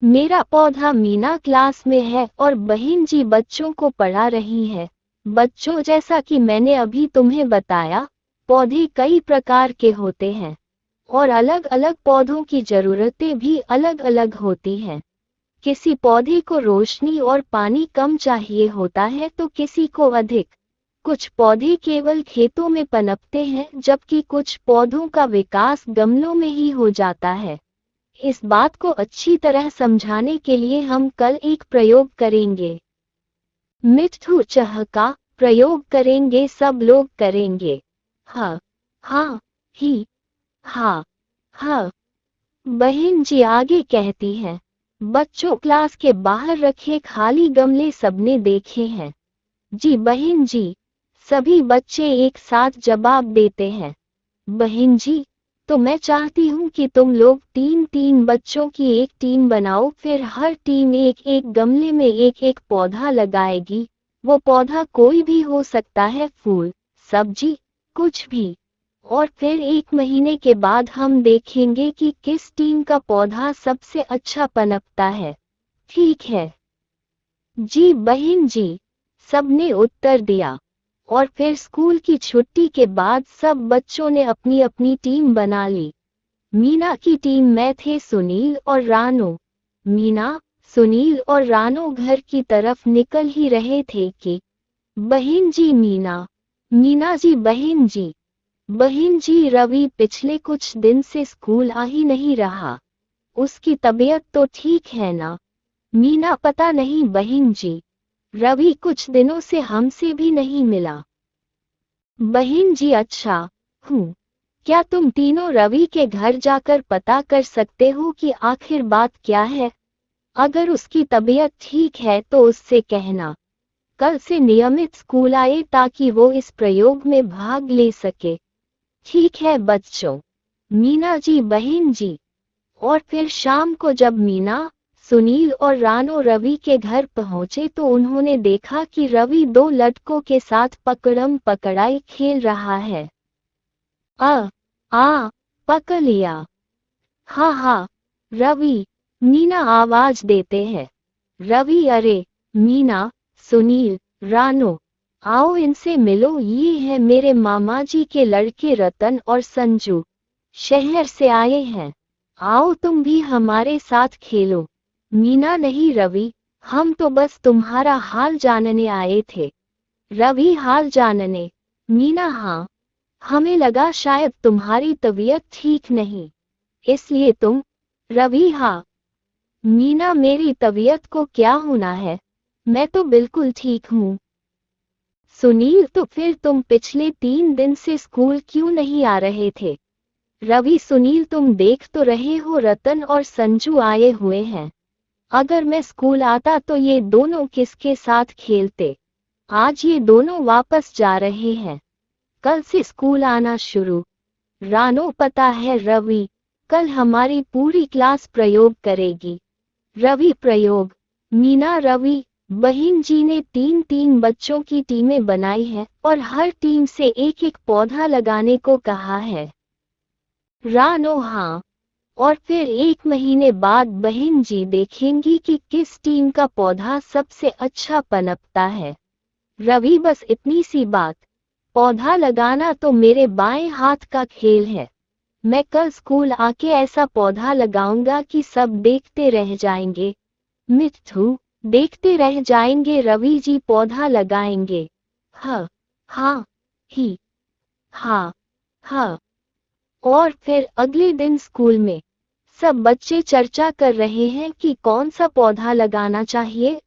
मेरा पौधा मीना क्लास में है और बहन जी बच्चों को पढ़ा रही है। बच्चों, जैसा कि मैंने अभी तुम्हें बताया, पौधे कई प्रकार के होते हैं और अलग अलग पौधों की जरूरतें भी अलग अलग होती हैं। किसी पौधे को रोशनी और पानी कम चाहिए होता है तो किसी को अधिक। कुछ पौधे केवल खेतों में पनपते हैं जबकि कुछ पौधों का विकास गमलों में ही हो जाता है। इस बात को अच्छी तरह समझाने के लिए हम कल एक प्रयोग करेंगे। मिट्ठू चह का प्रयोग करेंगे, सब लोग करेंगे। ह, हा, ही, हा, ह। बहन जी आगे कहती हैं, बच्चों, क्लास के बाहर रखे खाली गमले सबने देखे हैं। जी बहन जी, सभी बच्चे एक साथ जवाब देते हैं। बहन जी, तो मैं चाहती हूँ कि तुम लोग 3-3 बच्चों की एक टीम बनाओ, फिर हर टीम एक एक गमले में एक एक पौधा लगाएगी। वो पौधा कोई भी हो सकता है, फूल, सब्जी, कुछ भी। और फिर 1 महीने के बाद हम देखेंगे कि किस टीम का पौधा सबसे अच्छा पनपता है। ठीक है? जी बहन जी, सबने उत्तर दिया। और फिर स्कूल की छुट्टी के बाद सब बच्चों ने अपनी अपनी टीम बना ली। मीना की टीम में थे सुनील और रानो। मीना, सुनील और रानो घर की तरफ निकल ही रहे थे कि बहन जी मीना, मीना जी बहन जी, बहन जी रवि पिछले कुछ दिन से स्कूल आ ही नहीं रहा। उसकी तबीयत तो ठीक है ना? मीना, पता नहीं बहन जी, रवि कुछ दिनों से हमसे भी नहीं मिला। बहन जी, अच्छा। क्या तुम तीनों रवि के घर जाकर पता कर सकते हो कि आखिर बात क्या है? अगर उसकी तबीयत ठीक है तो उससे कहना कल से नियमित स्कूल आए ताकि वो इस प्रयोग में भाग ले सके। ठीक है बच्चों। मीना जी बहन जी। और फिर शाम को जब मीना, सुनील और रानो रवि के घर पहुंचे तो उन्होंने देखा कि रवि 2 लड़कों के साथ पकड़म पकड़ाई खेल रहा है। आ, आ, पकड़ लिया। हाँ हाँ, रवि, मीना आवाज देते हैं। रवि, अरे, मीना, सुनील, रानो, आओ इनसे मिलो, ये है मेरे मामा जी के लड़के रतन और संजू, शहर से आए हैं। आओ तुम भी हमारे साथ खेलो। मीना, नहीं रवि, हम तो बस तुम्हारा हाल जानने आए थे। रवि, हाल जानने? मीना, हाँ, हमें लगा शायद तुम्हारी तबीयत ठीक नहीं, इसलिए तुम। रवि, हाँ। मीना, मेरी तबीयत को क्या होना है? मैं तो बिल्कुल ठीक हूँ। सुनील, तो फिर तुम पिछले 3 दिन से स्कूल क्यों नहीं आ रहे थे? रवि, सुनील, तुम देख तो रहे हो रतन और संजू आए हुए हैं। अगर मैं स्कूल आता तो ये दोनों किसके साथ खेलते? आज ये दोनों वापस जा रहे हैं। कल से स्कूल आना शुरू। रानो, पता है रवि, कल हमारी पूरी क्लास प्रयोग करेगी। रवि, प्रयोग? मीना, रवि, बहन जी ने 3-3 बच्चों की टीमें बनाई हैं और हर टीम से एक एक पौधा लगाने को कहा है। रानो, हाँ। और फिर 1 महीने बाद बहन जी देखेंगी कि किस टीम का पौधा सबसे अच्छा पनपता है। रवि, बस इतनी सी बात। पौधा लगाना तो मेरे बाएं हाथ का खेल है। मैं कल स्कूल आके ऐसा पौधा लगाऊंगा कि सब देखते रह जाएंगे। मिट्ठू, देखते रह जाएंगे। रवि जी पौधा लगाएंगे। हाँ, हाँ, ही, हाँ, हाँ। और फिर अगले दिन स्कूल में सब बच्चे चर्चा कर रहे हैं कि कौन सा पौधा लगाना चाहिए।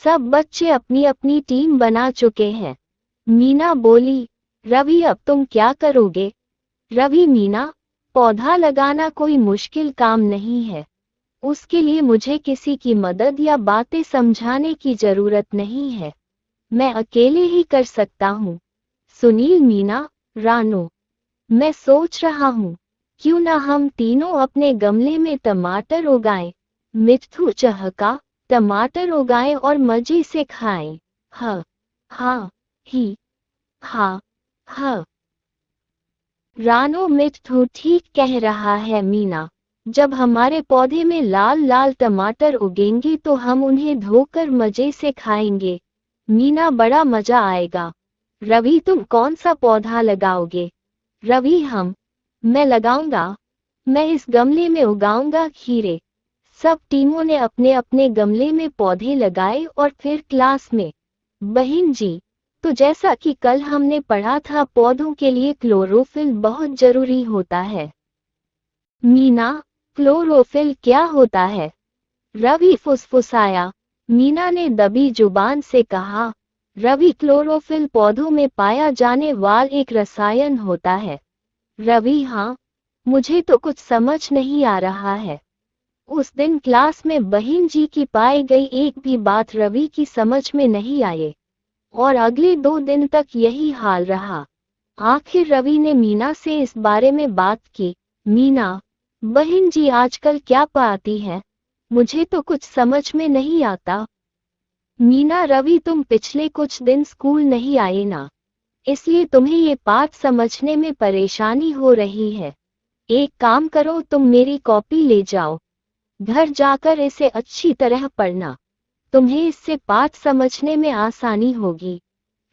सब बच्चे अपनी अपनी टीम बना चुके हैं। मीना बोली, रवि, अब तुम क्या करोगे? रवि, मीना, पौधा लगाना कोई मुश्किल काम नहीं है। उसके लिए मुझे किसी की मदद या बातें समझाने की जरूरत नहीं है। मैं अकेले ही कर सकता हूँ। सुनील, मीना, रानो, मैं सोच रहा हूँ, क्यों ना हम तीनों अपने गमले में टमाटर उगाएं। मिट्ठू चहका, टमाटर उगाएं और मजे से खाएं। हाँ, हाँ, ही, हाँ, हाँ। रानो, मिट्ठू ठीक कह रहा है मीना। जब हमारे पौधे में लाल लाल टमाटर उगेंगे तो हम उन्हें धोकर मजे से खाएंगे। मीना, बड़ा मजा आएगा। रवि, तुम कौन सा पौधा लगाओगे? रवि, मैं लगाऊंगा। मैं इस गमले में उगाऊंगा खीरे। सब टीमों ने अपने अपने गमले में पौधे लगाए और फिर क्लास में। बहन जी, तो जैसा कि कल हमने पढ़ा था, पौधों के लिए क्लोरोफिल बहुत जरूरी होता है। मीना, क्लोरोफिल क्या होता है? रवि फुसफुसाया। मीना ने दबी जुबान से कहा, रवि, क्लोरोफिल पौधों में पाया जाने वाला एक रसायन होता है। रवि, हाँ, मुझे तो कुछ समझ नहीं आ रहा है। उस दिन क्लास में बहन जी की पाई गई एक भी बात रवि की समझ में नहीं आई और अगले 2 दिन तक यही हाल रहा। आखिर रवि ने मीना से इस बारे में बात की। मीना, बहन जी आजकल क्या पढ़ाती है? मुझे तो कुछ समझ में नहीं आता। मीना, रवि, तुम पिछले कुछ दिन स्कूल नहीं आए ना, इसलिए तुम्हें ये पाठ समझने में परेशानी हो रही है। एक काम करो, तुम मेरी कॉपी ले जाओ। घर जाकर इसे अच्छी तरह पढ़ना। तुम्हें इससे पाठ समझने में आसानी होगी।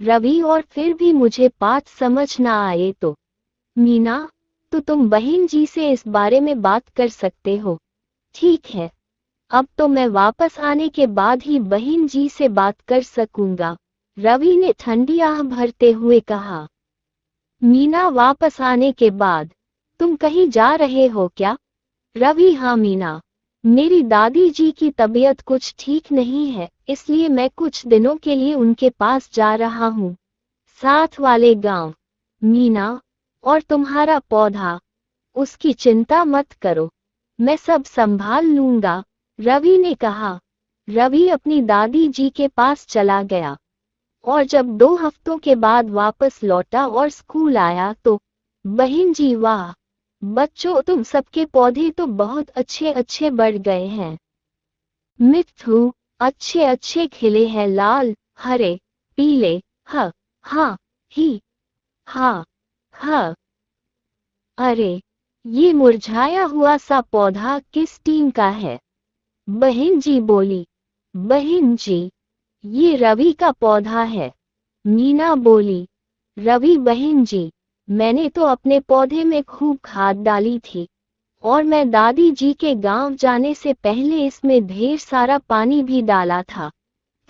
रवि, और फिर भी मुझे पाठ समझ ना आए तो? मीना, तो तुम बहन जी से इस बारे में बात कर सकते हो। ठीक है, अब तो मैं वापस आने के बाद ही बहन जी से बात कर सकूंगा, रवि ने ठंडी आह भरते हुए कहा। मीना, वापस आने के बाद? तुम कहीं जा रहे हो क्या? रवि, हाँ मीना, मेरी दादी जी की तबीयत कुछ ठीक नहीं है, इसलिए मैं कुछ दिनों के लिए उनके पास जा रहा हूँ, साथ वाले गांव। मीना, और तुम्हारा पौधा? उसकी चिंता मत करो, मैं सब संभाल लूंगा, रवि ने कहा। रवि अपनी दादी जी के पास चला गया और जब 2 हफ्तों के बाद वापस लौटा और स्कूल आया तो, बहन जी, वाह बच्चों, तुम सबके पौधे तो बहुत अच्छे अच्छे बढ़ गए हैं। मिट्ठू, अच्छे अच्छे खिले हैं, लाल, हरे, पीले। ह, हाँ, ही, हाँ, हाँ। अरे, ये मुरझाया हुआ सा पौधा किस टीम का है? बहन जी बोली। बहन जी, ये रवि का पौधा है, मीना बोली। रवि, बहन जी, मैंने तो अपने पौधे में खूब खाद डाली थी और मैं दादी जी के गांव जाने से पहले इसमें ढेर सारा पानी भी डाला था,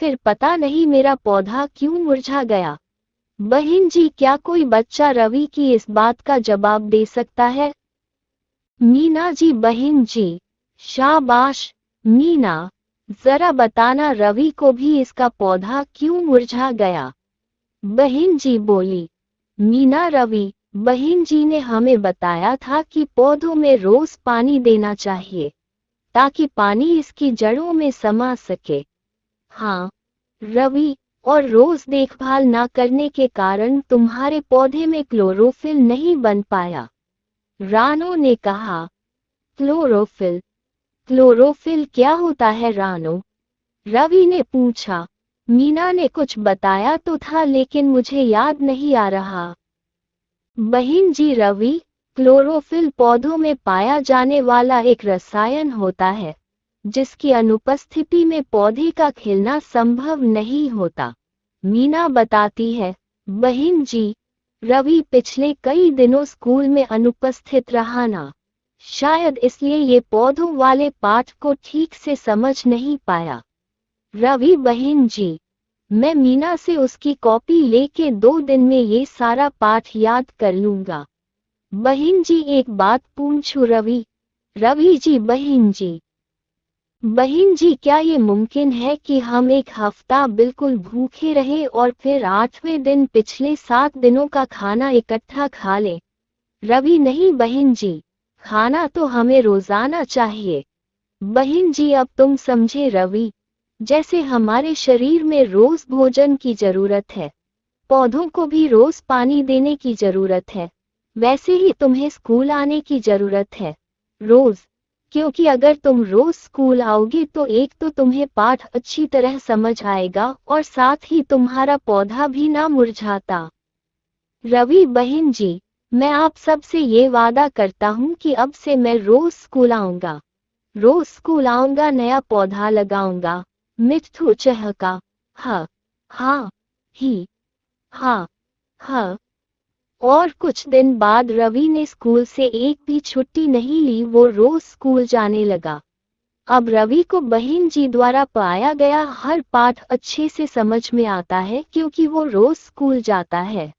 फिर पता नहीं मेरा पौधा क्यों मुरझा गया। बहन जी, क्या कोई बच्चा रवि की इस बात का जवाब दे सकता है? मीना जी, बहन जी, शाबाश। मीना, जरा बताना रवि को भी इसका पौधा क्यों मुरझा गया? बहन जी बोली। मीना, रवि, बहन जी ने हमें बताया था कि पौधों में रोज पानी देना चाहिए ताकि पानी इसकी जड़ों में समा सके। हाँ, रवि, और रोज देखभाल ना करने के कारण तुम्हारे पौधे में क्लोरोफिल नहीं बन पाया, रानो ने कहा। क्लोरोफिल? क्लोरोफिल क्या होता है रानो? रवि ने पूछा। मीना ने कुछ बताया तो था लेकिन मुझे याद नहीं आ रहा। बहन जी, रवि, क्लोरोफिल पौधों में पाया जाने वाला एक रसायन होता है जिसकी अनुपस्थिति में पौधे का खिलना संभव नहीं होता, मीना बताती है। बहन जी, रवि पिछले कई दिनों स्कूल में अनुपस्थित रहा ना, शायद इसलिए ये पौधों वाले पाठ को ठीक से समझ नहीं पाया। रवि, बहन जी, मैं मीना से उसकी कॉपी लेके 2 दिन में ये सारा पाठ याद कर लूंगा। बहन जी, एक बात पूछूं? रवि। रवि जी, बहन जी। बहन जी, क्या ये मुमकिन है कि हम एक हफ्ता बिल्कुल भूखे रहे और फिर 8वें दिन पिछले 7 दिनों का खाना इकट्ठा खा लें? रवि, नहीं बहन जी, खाना तो हमें रोजाना चाहिए। बहन जी, अब तुम समझे रवि, जैसे हमारे शरीर में रोज भोजन की जरूरत है, पौधों को भी रोज पानी देने की जरूरत है, वैसे ही तुम्हें स्कूल आने की जरूरत है, रोज। क्योंकि अगर तुम रोज स्कूल आओगे तो एक तो तुम्हें पाठ अच्छी तरह समझ आएगा और साथ ही तुम्हारा पौधा भी ना मुरझाता। रवि, बहन जी, मैं आप सबसे ये वादा करता हूँ कि अब से मैं रोज स्कूल आऊंगा। रोज स्कूल आऊंगा, नया पौधा लगाऊंगा। मिट्ठू चहका। ह। हाँ। ही। हाँ। ह। और कुछ दिन बाद रवि ने स्कूल से एक भी छुट्टी नहीं ली, वो रोज स्कूल जाने लगा। अब रवि को बहन जी द्वारा पढ़ाया गया हर पाठ अच्छे से समझ में आता है क्योंकि वो रोज स्कूल जाता है।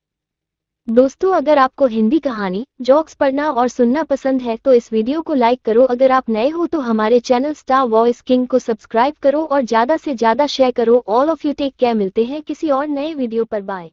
दोस्तों, अगर आपको हिंदी कहानी जोक्स पढ़ना और सुनना पसंद है तो इस वीडियो को लाइक करो। अगर आप नए हो तो हमारे चैनल स्टार वॉइस किंग को सब्सक्राइब करो और ज़्यादा से ज़्यादा शेयर करो। All of you take care. मिलते हैं किसी और नए वीडियो पर। बाय।